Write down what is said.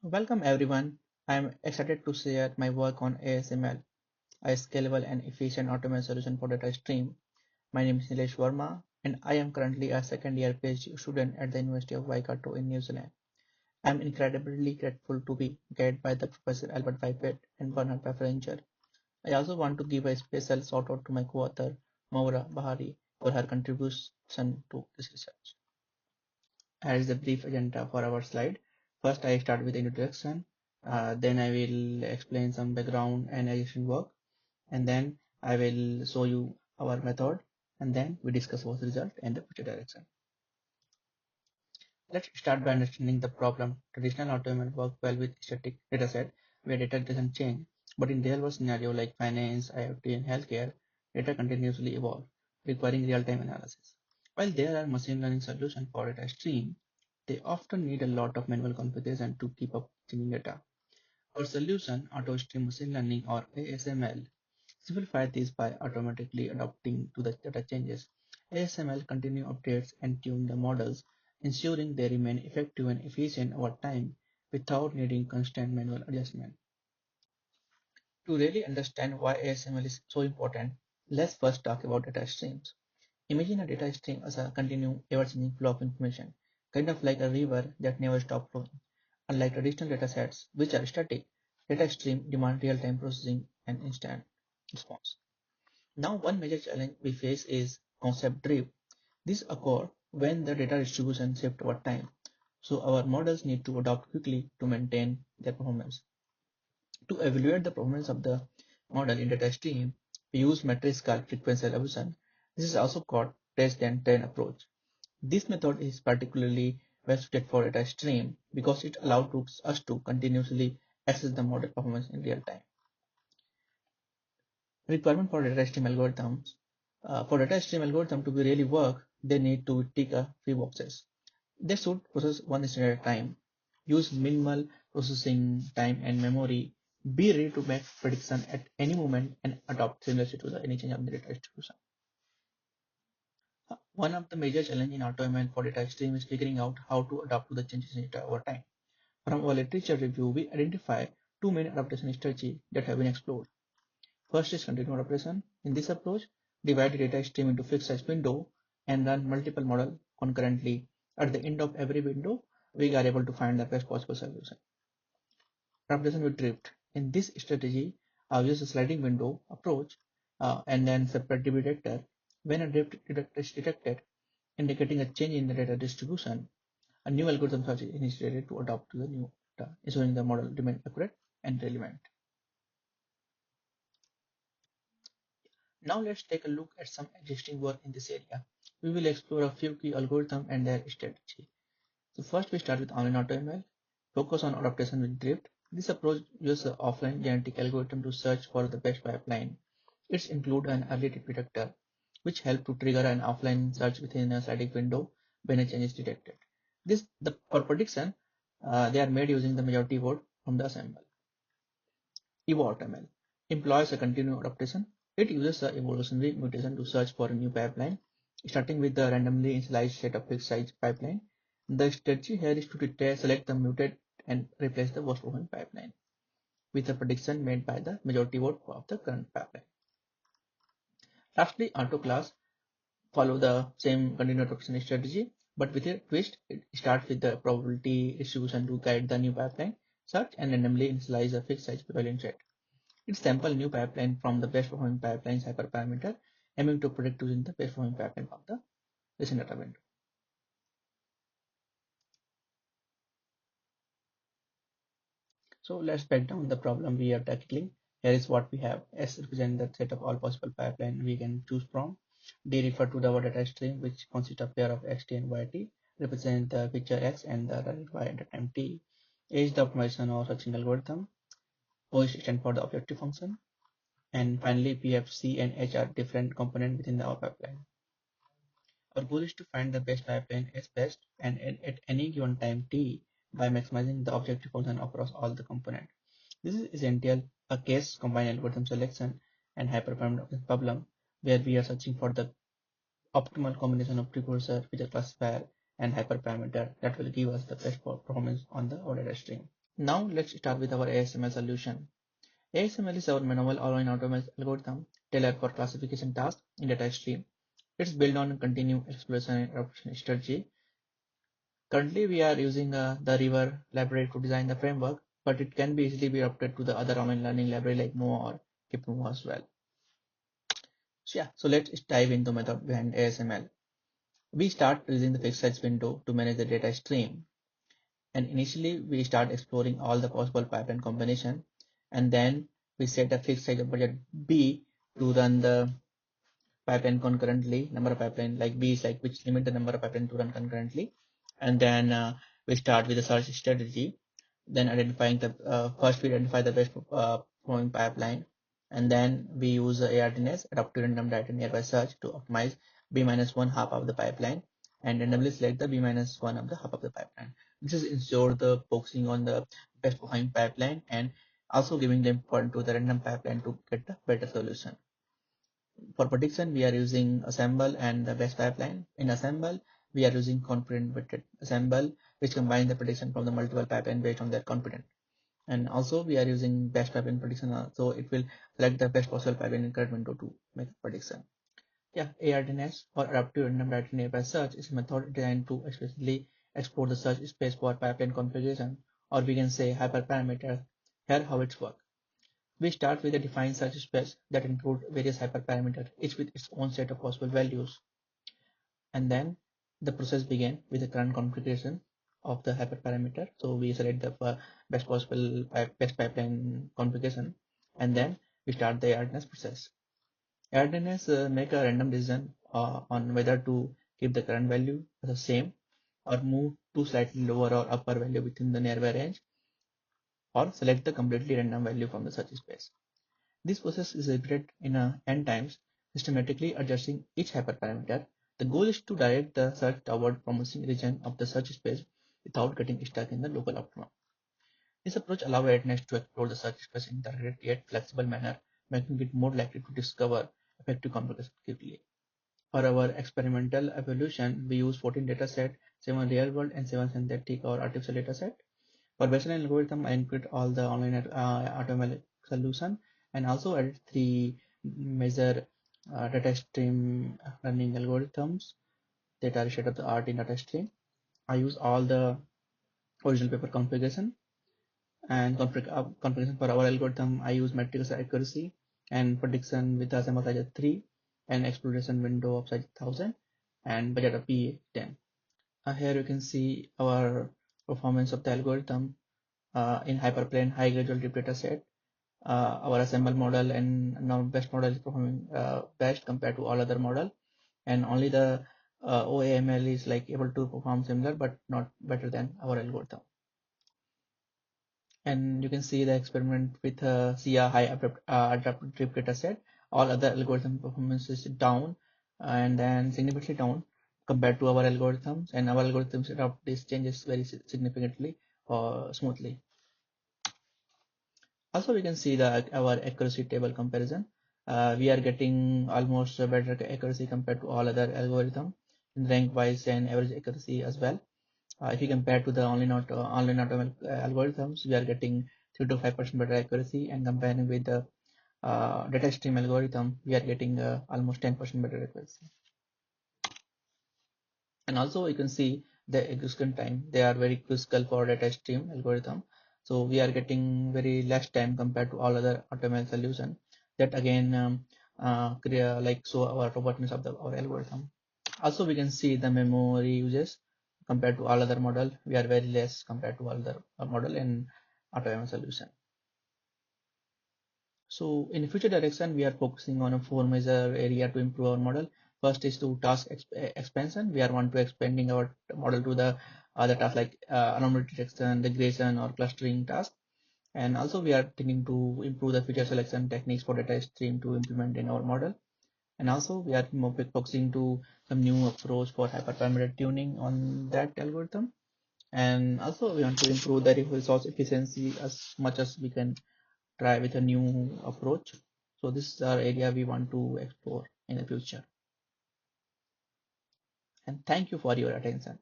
Welcome everyone. I am excited to share my work on ASML, a scalable and efficient automation solution for data stream. My name is Nilesh Verma and I am currently a second year PhD student at the University of Waikato in New Zealand. I am incredibly grateful to be guided by the Professor Albert Bifet and Bernhard Pfahringer. I also want to give a special shout out to my co-author Maroua Bahri for her contribution to this research. Here is the brief agenda for our slide. First, I start with introduction. Then I will explain some background and existing work, and then I will show you our method, and then we discuss what result and the future direction. Let's start by understanding the problem. Traditional AutoML work well with static dataset where data doesn't change, but in real world scenario like finance, IoT, and healthcare, data continuously evolve, requiring real-time analysis. While there are machine learning solutions for data stream, they often need a lot of manual configuration to keep up changing data. Our solution, Auto Stream Machine Learning or ASML, simplify this by automatically adapting to the data changes. ASML continue updates and tune the models, ensuring they remain effective and efficient over time without needing constant manual adjustment. To really understand why ASML is so important, let's first talk about data streams. Imagine a data stream as a continuous, ever-changing flow of information, kind of like a river that never stops flowing. Unlike traditional datasets, which are static, data stream demand real-time processing and instant response. Now, one major challenge we face is concept drift. This occurs when the data distribution shifts over time, so our models need to adapt quickly to maintain their performance. To evaluate the performance of the model in data stream, we use matrix called frequency evolution. This is also called test and train approach. This method is particularly well suited for data stream because it allows us to continuously assess the model performance in real time. Requirement for data stream algorithms. For data stream algorithm to be really work, they need to tick a few boxes. They should process one instance at a time, use minimal processing time and memory, be ready to make prediction at any moment and adopt seamlessly to the any change of the data distribution. One of the major challenges in AutoML for data stream is figuring out how to adapt to the changes in data over time. From our literature review, we identify two main adaptation strategies that have been explored. First is continuous adaptation. In this approach, divide the data stream into fixed size window and run multiple models concurrently. At the end of every window, we are able to find the best possible solution. Adaptation with drift. In this strategy, I use a sliding window approach and then separate DB detector. When a drift is detected, indicating a change in the data distribution, a new algorithm is initiated to adapt to the new data, ensuring the model remains accurate and relevant. Now let's take a look at some existing work in this area. We will explore a few key algorithms and their strategy. So first we start with online AutoML, focus on adaptation with drift. This approach uses an offline genetic algorithm to search for the best pipeline. It includes an early detector, which helps to trigger an offline search within a static window when a change is detected. For prediction, they are made using the majority vote from the ASML. AutoML employs a continuous adaptation. It uses a evolutionary mutation to search for a new pipeline, starting with the randomly initialized set of fixed size pipeline. The strategy here is to select the muted and replace the worst performing pipeline with a prediction made by the majority vote of the current pipeline. Lastly, auto class follow the same continuous adaptation strategy, but with a twist. It starts with the probability distribution to guide the new pipeline search and randomly initialize a fixed size pipeline set. It samples new pipeline from the best performing pipelines hyperparameter, aiming to predict using the best performing pipeline of the recent data window. So let's break down the problem we are tackling. Here is what we have. S represents the set of all possible pipeline we can choose from. D refer to the data stream, which consists of pair of xt and yt, represent the picture x and the y at the time t. A is the optimization or searching algorithm. O is stand for the objective function. And finally, PF, C, and H are different components within our pipeline. Our goal is to find the best pipeline as best and at any given time t by maximizing the objective function across all the components. This is essential a case combined algorithm selection and hyperparameter problem where we are searching for the optimal combination of precursor, feature classifier, and hyperparameter that will give us the best performance on the data stream. Now let's start with our ASML solution. ASML is our manual all-in AutoML algorithm tailored for classification tasks in data stream. It's built on continuous exploration and adaptation strategy. Currently, we are using the River library to design the framework, but it can be easily be adapted to the other online learning library like Moa or Kipmoa as well. So let's dive into method behind ASML. We start using the fixed size window to manage the data stream. And initially, we start exploring all the possible pipeline combination, and then we set a fixed size of budget B to run the pipeline concurrently, number of pipeline like B is like which limit the number of pipeline to run concurrently. And then we start with the search strategy, then identifying the first we identify the best performing pipeline, and then we use the ARDNS, adaptive random directed nearby search, to optimize B minus one half of the pipeline and randomly select the B minus one of the half of the pipeline. This is ensure the focusing on the best performing pipeline and also giving the importance to the random pipeline to get the better solution. For prediction, we are using assemble and the best pipeline. In assemble, we are using confident weighted assemble, which combines the prediction from the multiple pipeline based on their confidence. And also we are using best pipeline prediction, so it will select the best possible pipeline in current window to make a prediction. Yeah, ARDNS or adaptive random directed nearby search is a method designed to especially explore the search space for pipeline configuration, or we can say hyperparameter. Here how it works. We start with a defined search space that include various hyperparameters, each with its own set of possible values. And then the process begins with the current configuration of the hyperparameter. So we select the best possible best pipeline configuration, and then we start the ARDNS process. ARDNS make a random decision on whether to keep the current value the same or move to slightly lower or upper value within the nearby range, or select the completely random value from the search space. This process is repeated in n times, systematically adjusting each hyperparameter. The goal is to direct the search toward promising region of the search space without getting stuck in the local optimum. This approach allows AdNet to explore the search space in a targeted yet flexible manner, making it more likely to discover effective combinations quickly. For our experimental evaluation, we use 14 datasets, 7 real world and 7 synthetic or artificial datasets. For Bayesian algorithm, I include all the online AutoML solution and also added 3 major data stream learning algorithms that are state of the art in data stream. I use all the original paper configuration and configuration for our algorithm. I use matrix accuracy and prediction with a sample size of 3 and exploration window of size 1000 and budget of P10. Here you can see our performance of the algorithm in hyperplane high gradual deep data set. Our assemble model and now best model is performing best compared to all other model, and only the OAML is like able to perform similar but not better than our algorithm. And you can see the experiment with CR high adaptive deep data set. All other algorithm performance is down and then significantly down compared to our algorithms, and our algorithms adopt these changes very significantly or smoothly. Also, we can see our accuracy table comparison. We are getting almost better accuracy compared to all other algorithm in rank wise and average accuracy as well. If you compare to the online AutoML algorithms, we are getting 3 to 5% better accuracy, and comparing with the data stream algorithm, we are getting almost 10% better accuracy. And also you can see the execution time. They are very critical for data stream algorithm. So we are getting very less time compared to all other AutoML solution. That again like so our robustness of our algorithm. Also we can see the memory uses compared to all other model. We are very less compared to all other model in AutoML solution. So in future direction, we are focusing on a 4 major area to improve our model. First is to task expansion. We are want to expanding our model to the other tasks like anomaly detection, regression, or clustering tasks. And also we are thinking to improve the feature selection techniques for data stream to implement in our model. And also we are more focusing to some new approach for hyperparameter tuning on that algorithm. And also we want to improve the resource efficiency as much as we can try with a new approach. So this is our area we want to explore in the future. And thank you for your attention.